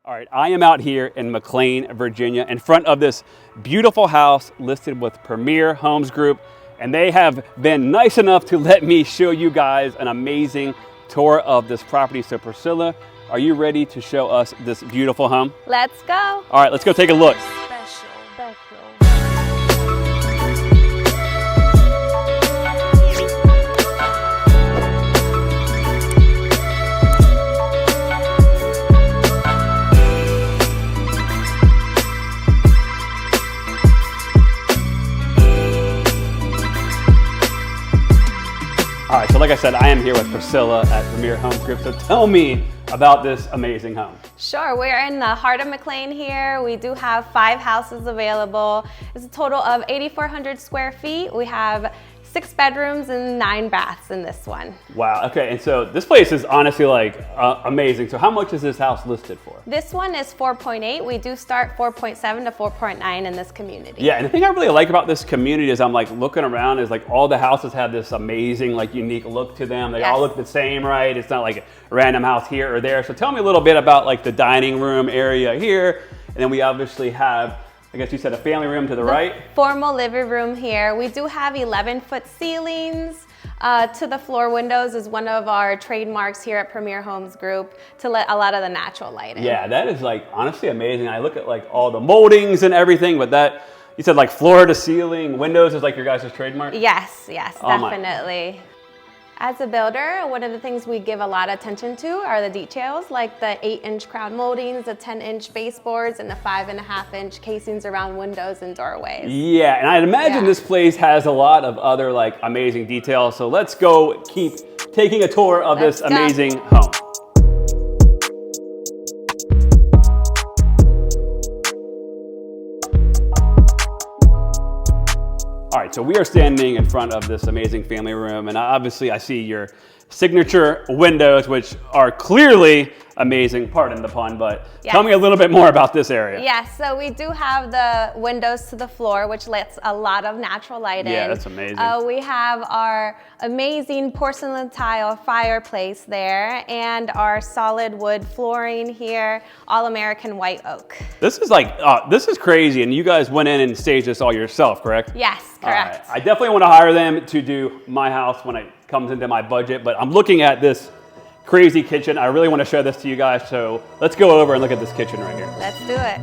All right, I am out here in Mclean, Virginia, in front of this beautiful house listed with Premier Homes Group, and they have been nice enough to let me show you guys an amazing tour of this property. So Priscilla, are you ready to show us this beautiful home? Let's go. All right, let's go take a look. Special. All right, so like I said, I am here with Priscilla at Premier Homes Group. So tell me about this amazing home. Sure, we're in the heart of Mclean here. We do have 5 houses available. It's a total of 8,400 square feet. We have 6 bedrooms and 9 baths in this one. Wow, okay, and so this place is honestly like amazing. So how much is this house listed for? This one is 4.8. We do start 4.7 to 4.9 in this community. Yeah, and the thing I really like about this community is I'm like looking around is like all the houses have this amazing like unique look to them. They all look the same, right? It's not like a random house here or there. So tell me a little bit about like the dining room area here. And then we obviously have, I guess you said a family room to the right. Formal living room here. We do have 11-foot ceilings. To the floor windows is one of our trademarks here at Premier Homes Group to let a lot of the natural light in. Yeah, that is like honestly amazing. I look at like all the moldings and everything, but that, you said like floor to ceiling windows is like your guys' trademark? Yes, definitely. As a builder, one of the things we give a lot of attention to are the details, like the 8-inch crown moldings, the 10-inch baseboards, and the 5.5-inch casings around windows and doorways. Yeah, and I'd imagine this place has a lot of other like amazing details. So let's go keep taking a tour of this amazing home. All right, so we are standing in front of this amazing family room, and obviously I see your signature windows, which are clearly amazing, pardon the pun, but tell me a little bit more about this area. Yes, so we do have the windows to the floor, which lets a lot of natural light in. Yeah, that's amazing. We have our amazing porcelain tile fireplace there, and our solid wood flooring here, all American white oak. This is like, this is crazy, and you guys went in and staged this all yourself, correct? Yes, correct. I definitely want to hire them to do my house when it comes into my budget, but I'm looking at this crazy kitchen. I really want to show this to you guys, so let's go over and look at this kitchen right here. Let's do it.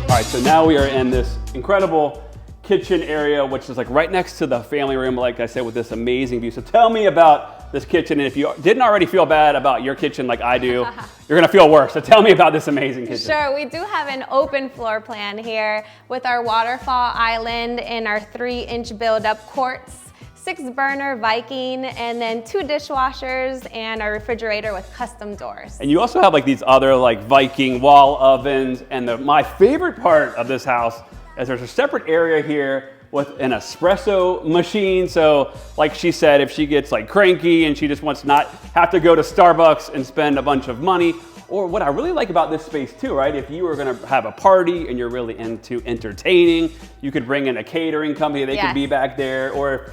All right, so now we are in this incredible kitchen area, which is like right next to the family room, like I said, with this amazing view. So tell me about this kitchen, and if you didn't already feel bad about your kitchen like I do, you're gonna feel worse. So tell me about this amazing kitchen. Sure, we do have an open floor plan here with our waterfall island and our 3-inch build-up quartz, 6-burner Viking, and then 2 dishwashers and our refrigerator with custom doors. And you also have like these other like Viking wall ovens, and my favorite part of this house is there's a separate area here with an espresso machine. So like she said, if she gets like cranky and she just wants not have to go to Starbucks and spend a bunch of money, or what I really like about this space too, right? If you were gonna have a party and you're really into entertaining, you could bring in a catering company, they could be back there, or if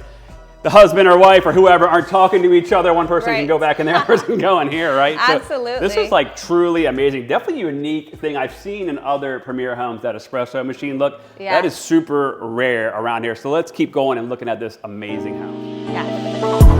the husband or wife or whoever aren't talking to each other, one person can go back and the other person can go in here, right? Absolutely. So this is like truly amazing. Definitely a unique thing I've seen in other Premier homes, that espresso machine look. That is super rare around here. So let's keep going and looking at this amazing house.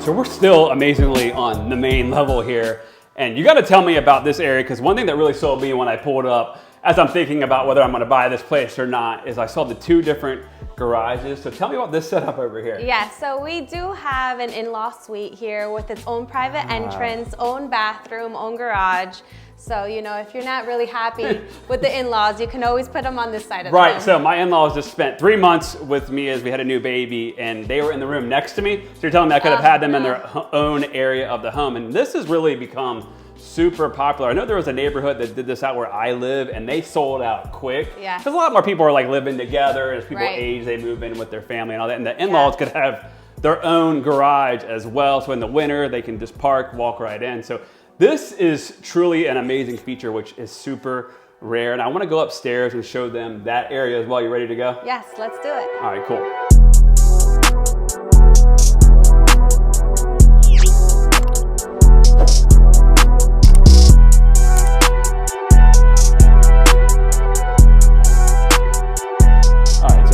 So we're still amazingly on the main level here. And you gotta tell me about this area, because one thing that really sold me when I pulled up, as I'm thinking about whether I'm gonna buy this place or not, is I saw the 2 different garages. So tell me about this setup over here. Yeah, so we do have an in-law suite here with its own private entrance, own bathroom, own garage. So, you know, if you're not really happy with the in-laws, you can always put them on this side of the room. Right, so my in-laws just spent 3 months with me as we had a new baby, and they were in the room next to me. So you're telling me I could have had them in their own area of the home. And this has really become super popular. I know there was a neighborhood that did this out where I live, and they sold out quick. Yeah. Because a lot more people are like living together. As people age, they move in with their family and all that. And the in-laws could have their own garage as well. So in the winter, they can just park, walk right in. So this is truly an amazing feature, which is super rare. And I want to go upstairs and show them that area as well. You ready to go? Yes, let's do it. All right, cool.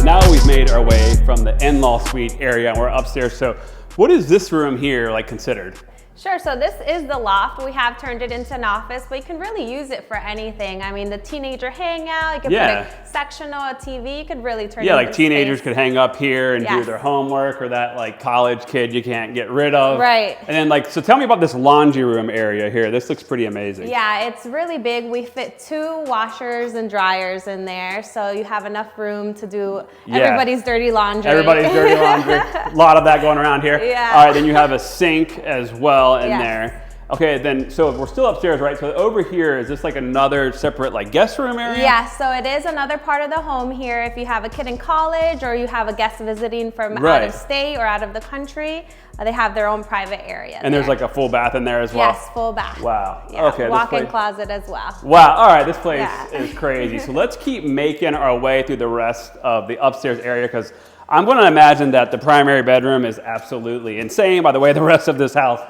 Now we've made our way from the in-law suite area and we're upstairs. So what is this room here like considered? Sure, so this is the loft. We have turned it into an office, but you can really use it for anything. I mean, the teenager hangout, you could put a sectional, a TV, you could really turn it into like teenagers space. Could hang up here and do their homework, or that like college kid you can't get rid of. Right. And then so tell me about this laundry room area here. This looks pretty amazing. Yeah, it's really big. We fit 2 washers and dryers in there, so you have enough room to do everybody's dirty laundry. Everybody's dirty laundry. A lot of that going around here. Yeah. All right, then you have a sink as well in there. Okay, then, so we're still upstairs, right? So over here, is this like another separate like guest room area? Yeah, so it is another part of the home here. If you have a kid in college or you have a guest visiting from out of state or out of the country, they have their own private area. And there's like a full bath in there as well? Yes, full bath. Wow. Yeah, okay. Walk-in closet as well. Wow, all right, this place is crazy. So let's keep making our way through the rest of the upstairs area, because I'm gonna imagine that the primary bedroom is absolutely insane by the way the rest of this house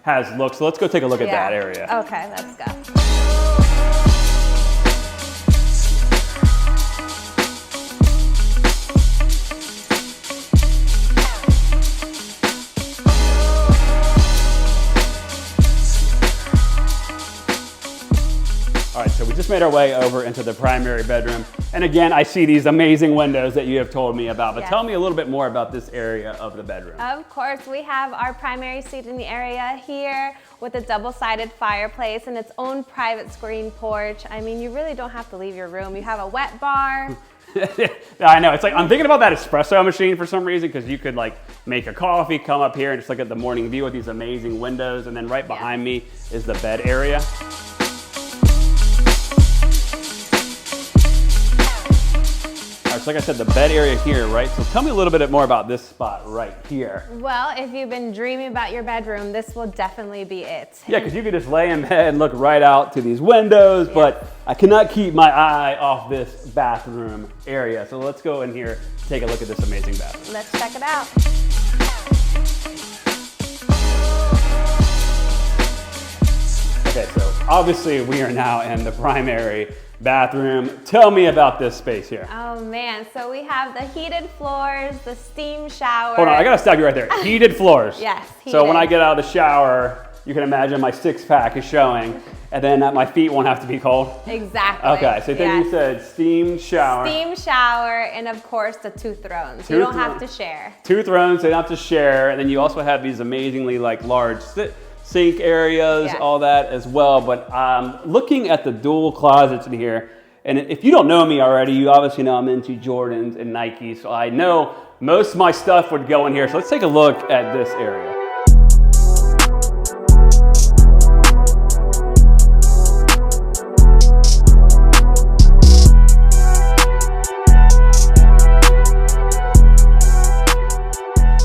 has looked. So let's go take a look at that area. Okay, let's go. All right, so we just made our way over into the primary bedroom. And again, I see these amazing windows that you have told me about, but tell me a little bit more about this area of the bedroom. Of course, we have our primary seating area here with a double-sided fireplace and its own private screen porch. I mean, you really don't have to leave your room. You have a wet bar. I know, it's like, I'm thinking about that espresso machine for some reason, because you could like make a coffee, come up here and just look at the morning view with these amazing windows. And then right behind me is the bed area. So like I said, the bed area here, right? So tell me a little bit more about this spot right here. Well, if you've been dreaming about your bedroom, this will definitely be it. Yeah, because you could just lay in bed and look right out to these windows, but I cannot keep my eye off this bathroom area. So let's go in here and take a look at this amazing bathroom. Let's check it out. Okay, so obviously we are now in the primary bathroom. Tell me about this space here. Oh man, so we have the heated floors, the steam shower. Hold on, I gotta stop you right there. Heated floors. Yes, heated. So when I get out of the shower, you can imagine my 6-pack is showing, and then my feet won't have to be cold. Exactly. Okay, so then you said steam shower. Steam shower, and of course the 2 thrones. You don't have to share. 2 thrones, they don't have to share, and then you also have these amazingly like large sink areas, all that as well. But looking at the dual closets in here, and if you don't know me already, you obviously know I'm into Jordans and Nike, so I know most of my stuff would go in here. So let's take a look at this area.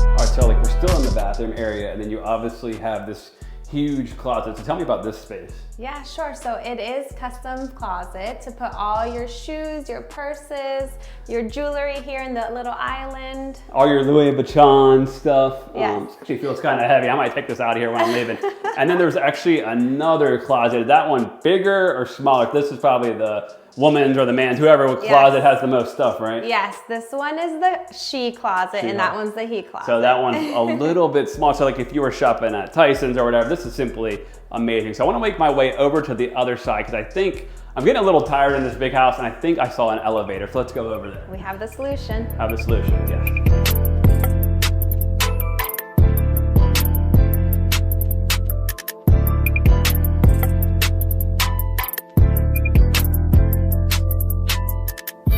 All right, so like we're still in the bathroom area, and then you obviously have this huge closet. So tell me about this space. Yeah, sure. So it is custom closet to put all your shoes, your purses, your jewelry here in the little island. All your Louis Vuitton stuff. Yes. Actually feels kind of heavy. I might take this out of here when I'm leaving. And then there's actually another closet. Is that one bigger or smaller? This is probably the woman's or the man's, whoever closet has the most stuff, right? Yes, this one is the she closet and that one's the he closet. So that one's a little bit small. So like if you were shopping at Tysons or whatever, this is simply amazing. So I want to make my way over to the other side because I think I'm getting a little tired in this big house and I think I saw an elevator. So let's go over there. We have the solution. Have the solution, yeah.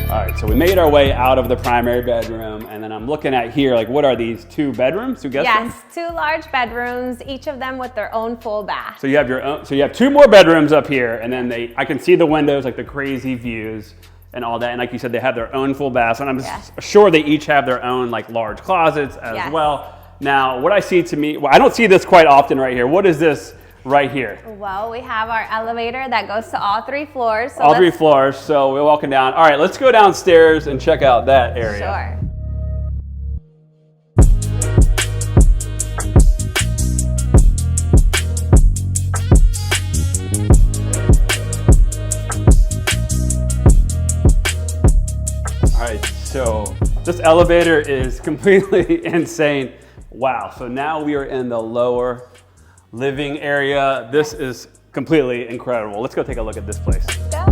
All right, so we made our way out of the primary bedroom, and then I'm looking at here, like what are these, 2 bedrooms, 2 guest rooms? Yes, 2 large bedrooms, each of them with their own full bath. So you have your own, so you have 2 more bedrooms up here, and then I can see the windows, like the crazy views and all that, and like you said, they have their own full baths, and I'm sure they each have their own like large closets as well. Now, what I see to me, well, I don't see this quite often right here. What is this right here? Well, we have our elevator that goes to all 3 floors. So all 3 floors, so we're walking down. All right, let's go downstairs and check out that area. Sure. All right, so this elevator is completely insane. Wow, so now we are in the lower living area. This is completely incredible. Let's go take a look at this place. Go.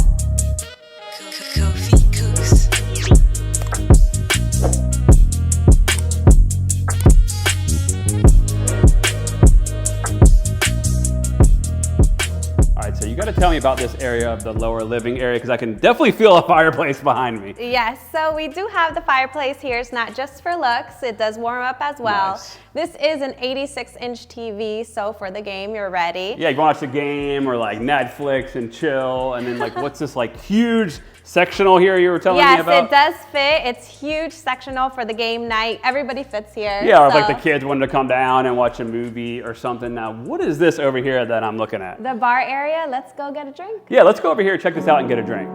All right, so you got to tell me about this area of the lower living area because I can definitely feel a fireplace behind me. Yes, so we do have the fireplace here. It's not just for looks, it does warm up as well. Nice. This is an 86-inch TV, so for the game, you're ready. Yeah, you can watch the game or like Netflix and chill, and then like what's this like huge sectional here you were telling me about? Yes, it does fit. It's huge sectional for the game night. Everybody fits here. Yeah, or if like the kids wanted to come down and watch a movie or something. Now, what is this over here that I'm looking at? The bar area, let's go get a drink. Yeah, let's go over here, check this out, and get a drink.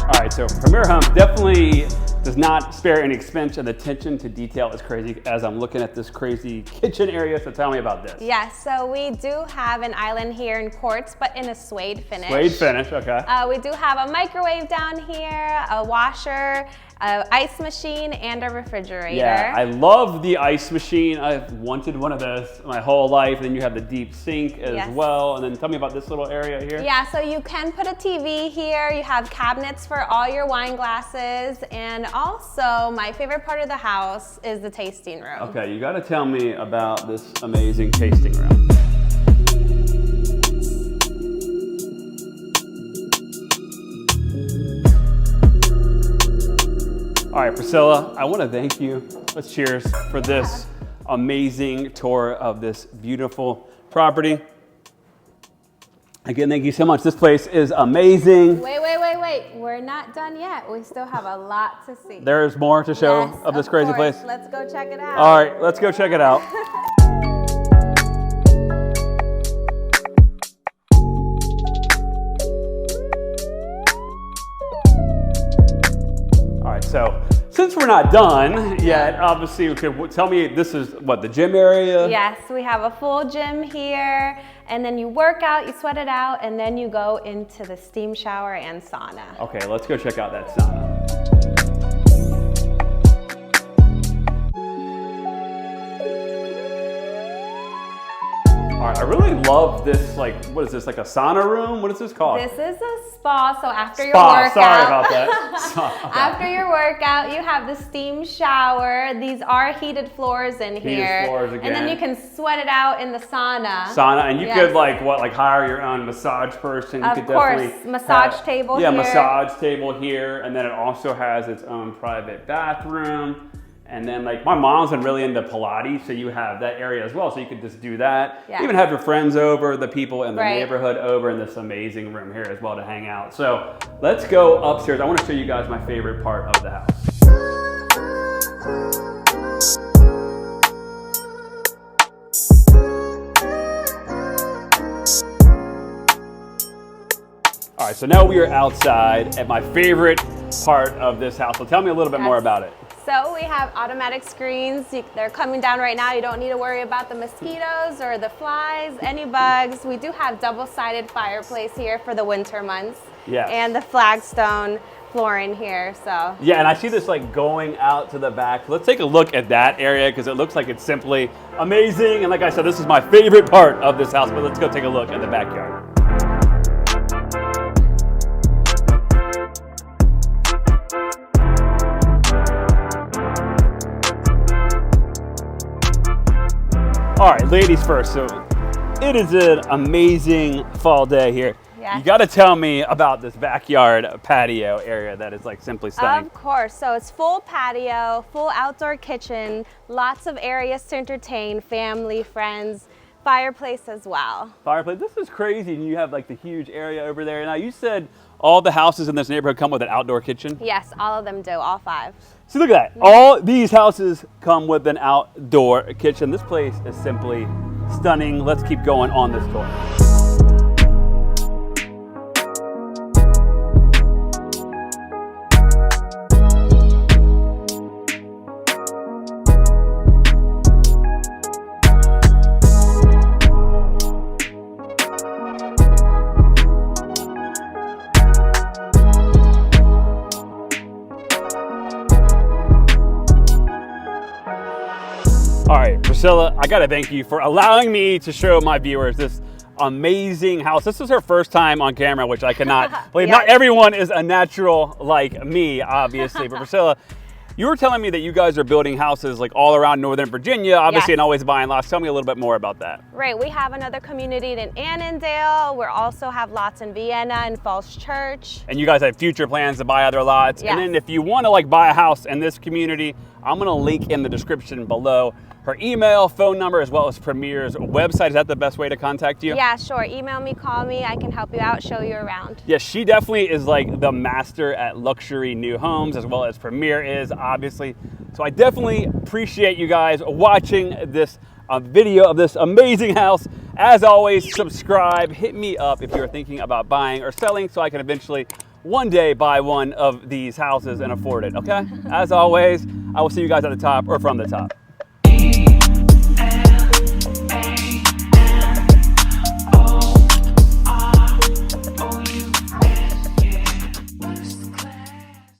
All right, so Premier Home definitely does not spare any expense, and the attention to detail is crazy as I'm looking at this crazy kitchen area. So tell me about this. Yes, so we do have an island here in quartz, but in a suede finish. Suede finish, okay. We do have a microwave down here, a washer, an ice machine, and a refrigerator. Yeah, I love the ice machine. I've wanted one of those my whole life. Then you have the deep sink as well. And then tell me about this little area here. Yeah, so you can put a TV here. You have cabinets for all your wine glasses. And also, my favorite part of the house is the tasting room. Okay, you got to tell me about this amazing tasting room. All right, Priscilla, I want to thank you. Let's cheers for this amazing tour of this beautiful property. Again, thank you so much. This place is amazing. Wait. We're not done yet. We still have a lot to see. There's more to show of this crazy place? Let's go check it out. All right, let's go check it out. So since we're not done yet, obviously, okay, tell me, this is what, the gym area? Yes, we have a full gym here, and then you work out, you sweat it out, and then you go into the steam shower and sauna. Okay, let's go check out that sauna. All right, I really love this, like, what is this, like a sauna room? What is this called? This is a spa, so after your workout. Sorry about that. After your workout, you have the steam shower. These are heated floors in here. Heated floors again. And then you can sweat it out in the sauna. Sauna, and you could like, hire your own massage person. Of course, massage table here. Yeah, massage table here, and then it also has its own private bathroom. And then like my mom's been really into Pilates, so you have that area as well. So you could just do that. Yeah. Even have your friends over, the people in the neighborhood over in this amazing room here as well to hang out. So let's go upstairs. I want to show you guys my favorite part of the house. All right, so now we are outside at my favorite part of this house. So tell me a little bit more about it. So we have automatic screens. They're coming down right now. You don't need to worry about the mosquitoes or the flies, any bugs. We do have double-sided fireplace here for the winter months. Yes. And the flagstone flooring here, so. Yeah, and I see this like going out to the back. Let's take a look at that area because it looks like it's simply amazing. And like I said, this is my favorite part of this house, but let's go take a look at the backyard. All right, ladies first. So it is an amazing fall day here. Yes. You got to tell me about this backyard patio area that is like simply stunning. Of course. So it's full patio, full outdoor kitchen, lots of areas to entertain family, friends, Fireplace as well. Fireplace. This is crazy. And you have like the huge area over there. Now you said all the houses in this neighborhood come with an outdoor kitchen? Yes, all of them do, all 5. See, look at that. All these houses come with an outdoor kitchen. This place is simply stunning. Let's keep going on this tour. All right, Priscilla, I gotta thank you for allowing me to show my viewers this amazing house. This is her first time on camera, which I cannot believe. Yes. Not everyone is a natural like me, obviously. But Priscilla, you were telling me that you guys are building houses like all around Northern Virginia, obviously, Yes. and always buying lots. Tell me a little bit more about that. Right, we have another community in Annandale. We also have lots in Vienna and Falls Church. And you guys have future plans to buy other lots. Yes. And then if you want to like buy a house in this community, I'm gonna link in the description below her email, phone number, as well as Premier's website. Is that the best way to contact you? Yeah, sure. Email me, call me. I can help you out, show you around. Yeah, she definitely is like the master at luxury new homes, as well as Premier is, obviously. So I definitely appreciate you guys watching this video of this amazing house. As always, subscribe, hit me up if you're thinking about buying or selling so I can eventually one day buy one of these houses and afford it, okay? As always, I will see you guys at the top or from the top.